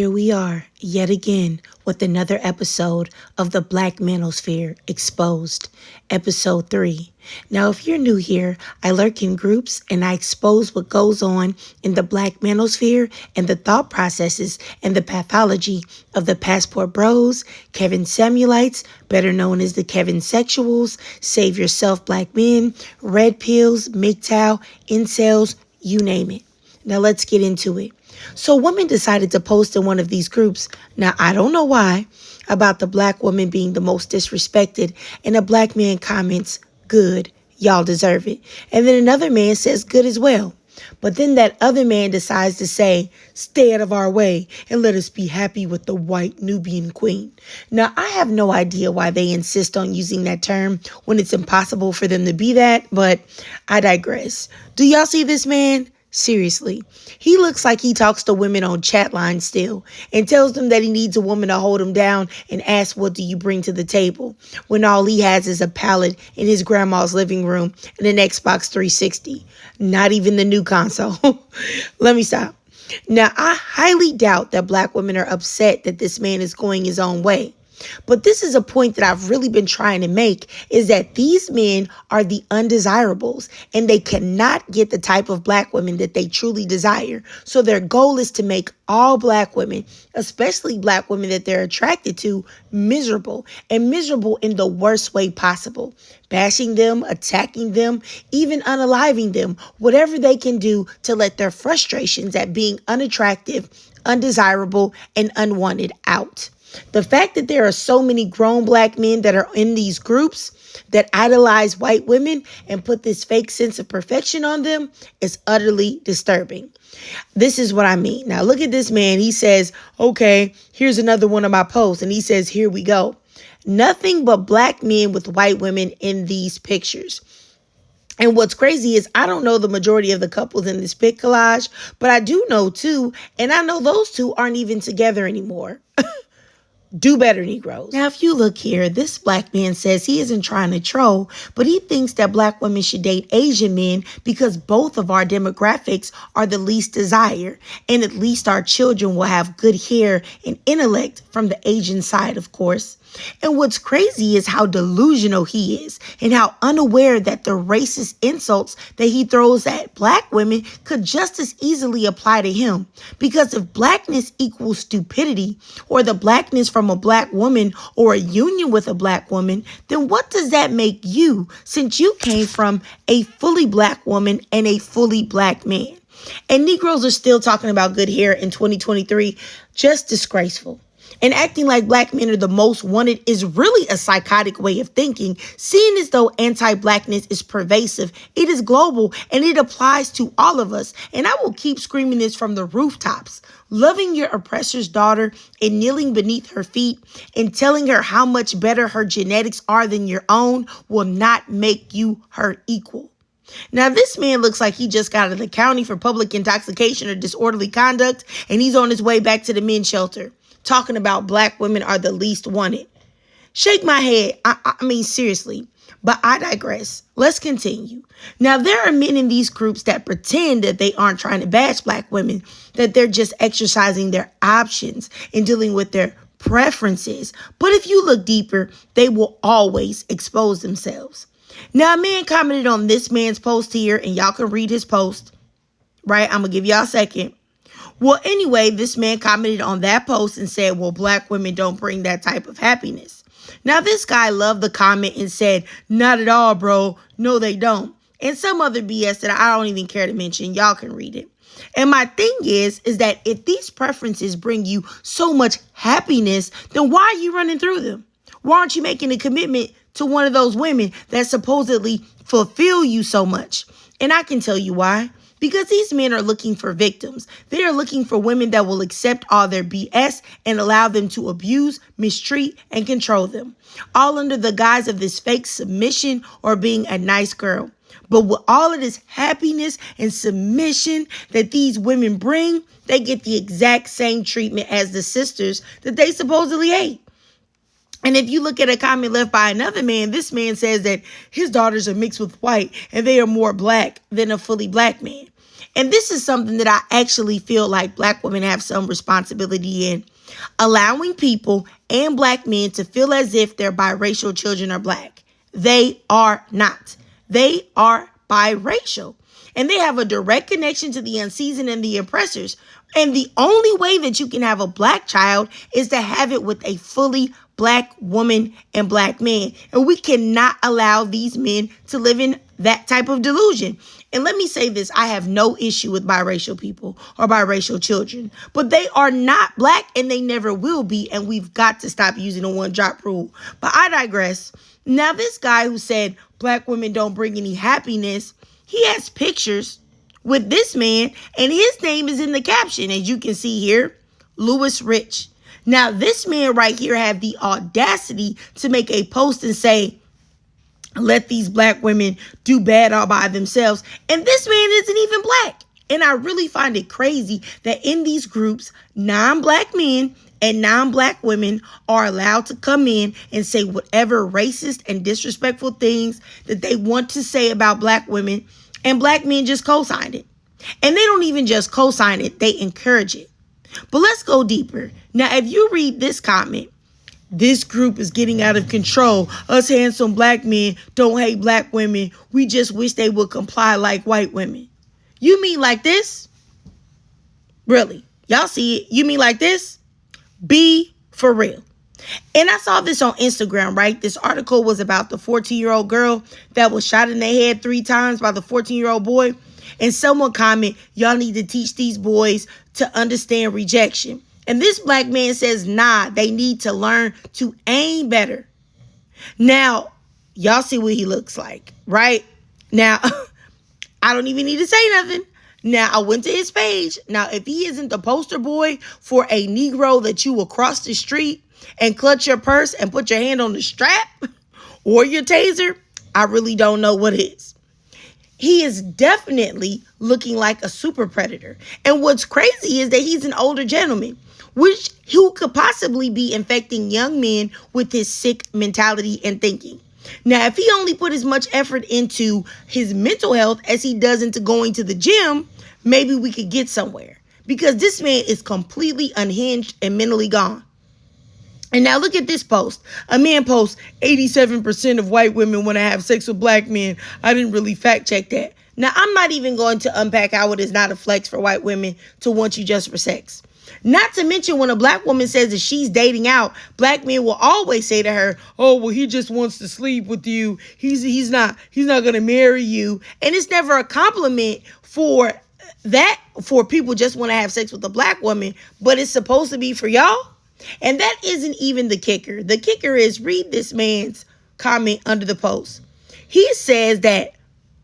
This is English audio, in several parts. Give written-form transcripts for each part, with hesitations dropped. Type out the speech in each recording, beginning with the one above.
Here we are, yet again, with another episode of the Black Manosphere Exposed, Episode 3. Now, if you're new here, I lurk in groups and I expose what goes on in the Black Manosphere and the thought processes and the pathology of the Passport Bros, Kevin Samuelites, better known as the Kevin Sexuals, Save Yourself Black Men, Red Pills, MGTOW, Incels, you name it. Now, let's get into it. So a woman decided to post in one of these groups, now I don't know why, about the black woman being the most disrespected, and a black man comments, good, y'all deserve it. And then another man says good as well. But then that other man decides to say, stay out of our way and let us be happy with the white Nubian queen. Now, I have no idea why they insist on using that term when it's impossible for them to be that, but I digress. Do y'all see this man? Seriously, he looks like he talks to women on chat lines still and tells them that he needs a woman to hold him down and asks, what do you bring to the table? When all he has is a pallet in his grandma's living room and an Xbox 360. Not even the new console. Let me stop. Now, I highly doubt that black women are upset that this man is going his own way. But this is a point that I've really been trying to make, is that these men are the undesirables and they cannot get the type of black women that they truly desire. So their goal is to make all black women, especially black women that they're attracted to, miserable, and miserable in the worst way possible. Bashing them, attacking them, even unaliving them, whatever they can do to let their frustrations at being unattractive, undesirable, and unwanted out. The fact that there are so many grown black men that are in these groups that idolize white women and put this fake sense of perfection on them is utterly disturbing. This is what I mean. Now, look at this man. He says, okay, here's another one of my posts. And he says, here we go. Nothing but black men with white women in these pictures. And what's crazy is I don't know the majority of the couples in this pic collage, but I do know two. And I know those two aren't even together anymore. Do better, Negroes. Now, if you look here, this black man says he isn't trying to troll, but he thinks that black women should date Asian men because both of our demographics are the least desired, and at least our children will have good hair and intellect from the Asian side, of course. And what's crazy is how delusional he is and how unaware that the racist insults that he throws at black women could just as easily apply to him. Because if blackness equals stupidity, or the blackness from a black woman or a union with a black woman, then what does that make you, since you came from a fully black woman and a fully black man? And Negroes are still talking about good hair in 2023. Just disgraceful. And acting like black men are the most wanted is really a psychotic way of thinking, seeing as though anti-blackness is pervasive. It is global and it applies to all of us. And I will keep screaming this from the rooftops. Loving your oppressor's daughter and kneeling beneath her feet and telling her how much better her genetics are than your own will not make you her equal. Now, this man looks like he just got out of the county for public intoxication or disorderly conduct, and he's on his way back to the men's shelter, talking about black women are the least wanted. Shake my head. I mean, seriously. But I digress. Let's continue. Now, there are men in these groups that pretend that they aren't trying to bash black women, that they're just exercising their options and dealing with their preferences. But if you look deeper, they will always expose themselves. Now, a man commented on this man's post here, and y'all can read his post, right? I'm going to give y'all a second. Well, anyway, this man commented on that post and said, well, black women don't bring that type of happiness. Now, this guy loved the comment and said, not at all, bro. No, they don't. And some other BS that I don't even care to mention. Y'all can read it. And my thing is that if these preferences bring you so much happiness, then why are you running through them? Why aren't you making a commitment to one of those women that supposedly fulfill you so much? And I can tell you why. Because these men are looking for victims. They are looking for women that will accept all their BS and allow them to abuse, mistreat, and control them. All under the guise of this fake submission or being a nice girl. But with all of this happiness and submission that these women bring, they get the exact same treatment as the sisters that they supposedly hate. And if you look at a comment left by another man, this man says that his daughters are mixed with white and they are more black than a fully black man. And this is something that I actually feel like black women have some responsibility in. Allowing people and black men to feel as if their biracial children are black. They are not. They are biracial. And they have a direct connection to the unseasoned and the oppressors. And the only way that you can have a black child is to have it with a fully black woman and black man. And we cannot allow these men to live in that type of delusion. And let me say this, I have no issue with biracial people or biracial children, but they are not black and they never will be. And we've got to stop using the one drop rule. But I digress. Now, this guy who said black women don't bring any happiness, he has pictures with this man and his name is in the caption, as you can see here, Louis Rich. Now, this man right here had the audacity to make a post and say, let these black women do bad all by themselves. And this man isn't even black. And I really find it crazy that in these groups, non-black men and non-black women are allowed to come in and say whatever racist and disrespectful things that they want to say about black women. And black men just co-sign it. And they don't even just co-sign it, they encourage it. But let's go deeper. Now, if you read this comment, this group is getting out of control. Us handsome black men don't hate black women. We just wish they would comply like white women. You mean like this? Really? Y'all see it? You mean like this? Be for real. And I saw this on Instagram, right? This article was about the 14-year-old girl that was shot in the head 3 times by the 14-year-old boy. And someone commented, y'all need to teach these boys to understand rejection. And this black man says, nah, they need to learn to aim better. Now, y'all see what he looks like, right? Now, I don't even need to say nothing. Now, I went to his page. Now, if he isn't the poster boy for a Negro that you will cross the street and clutch your purse and put your hand on the strap or your taser, I really don't know what is. He is definitely looking like a super predator. And what's crazy is that he's an older gentleman, who could possibly be infecting young men with his sick mentality and thinking. Now, if he only put as much effort into his mental health as he does into going to the gym, maybe we could get somewhere. Because this man is completely unhinged and mentally gone. And now look at this post. A man posts, 87% of white women want to have sex with black men. I didn't really fact check that. Now, I'm not even going to unpack how it is not a flex for white women to want you just for sex. Not to mention when a black woman says that she's dating out, black men will always say to her, oh, well, he just wants to sleep with you. He's not going to marry you. And it's never a compliment for people just want to have sex with a black woman, but it's supposed to be for y'all. And that isn't even the kicker. The kicker is, read this man's comment under the post. He says that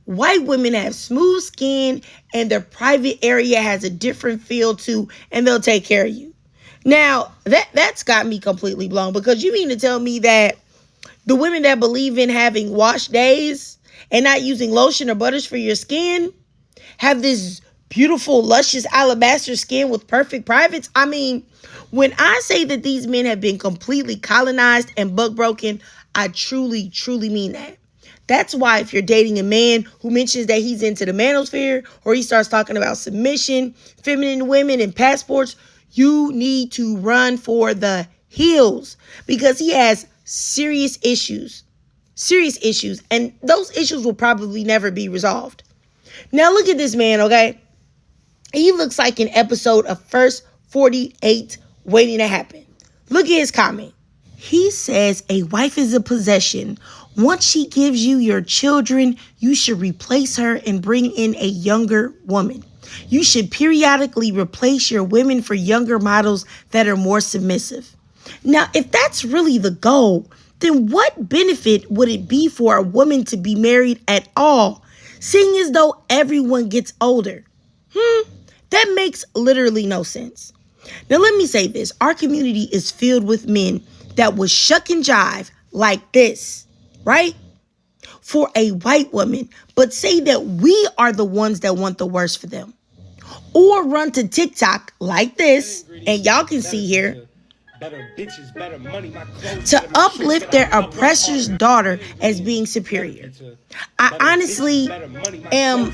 white women have smooth skin and their private area has a different feel too, and they'll take care of you. Now, that's got me completely blown, because you mean to tell me that the women that believe in having wash days and not using lotion or butters for your skin have this beautiful, luscious alabaster skin with perfect privates? I mean, when I say that these men have been completely colonized and bug broken, I truly, truly mean that. That's why if you're dating a man who mentions that he's into the manosphere, or he starts talking about submission, feminine women, and passports, you need to run for the hills, because he has serious issues, and those issues will probably never be resolved. Now look at this man, okay? He looks like an episode of First 48 waiting to happen. Look at his comment. He says a wife is a possession. Once she gives you your children, you should replace her and bring in a younger woman. You should periodically replace your women for younger models that are more submissive. Now, if that's really the goal, then what benefit would it be for a woman to be married at all, seeing as though everyone gets older? That makes literally no sense. Now, let me say this. Our community is filled with men that will shuck and jive like this, right? For a white woman, but say that we are the ones that want the worst for them. Or run to TikTok like this, and y'all can see here, to uplift their oppressor's daughter as being superior. I honestly am,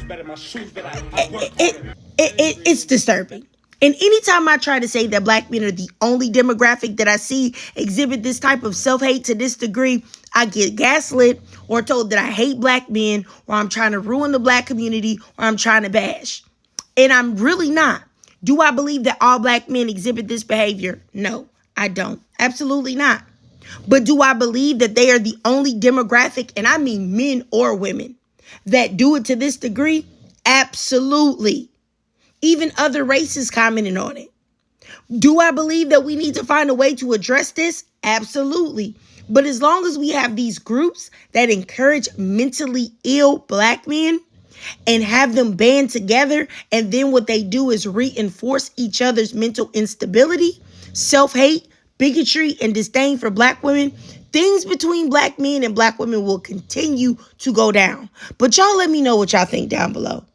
it's disturbing. And anytime I try to say that black men are the only demographic that I see exhibit this type of self-hate to this degree, I get gaslit or told that I hate black men, or I'm trying to ruin the black community, or I'm trying to bash. And I'm really not. Do I believe that all black men exhibit this behavior? No, I don't. Absolutely not. But do I believe that they are the only demographic, and I mean men or women, that do it to this degree? Absolutely. Even other races commented on it. Do I believe that we need to find a way to address this? Absolutely. But as long as we have these groups that encourage mentally ill black men and have them band together, and then what they do is reinforce each other's mental instability, self-hate, bigotry, and disdain for black women, things between black men and black women will continue to go down. But y'all let me know what y'all think down below.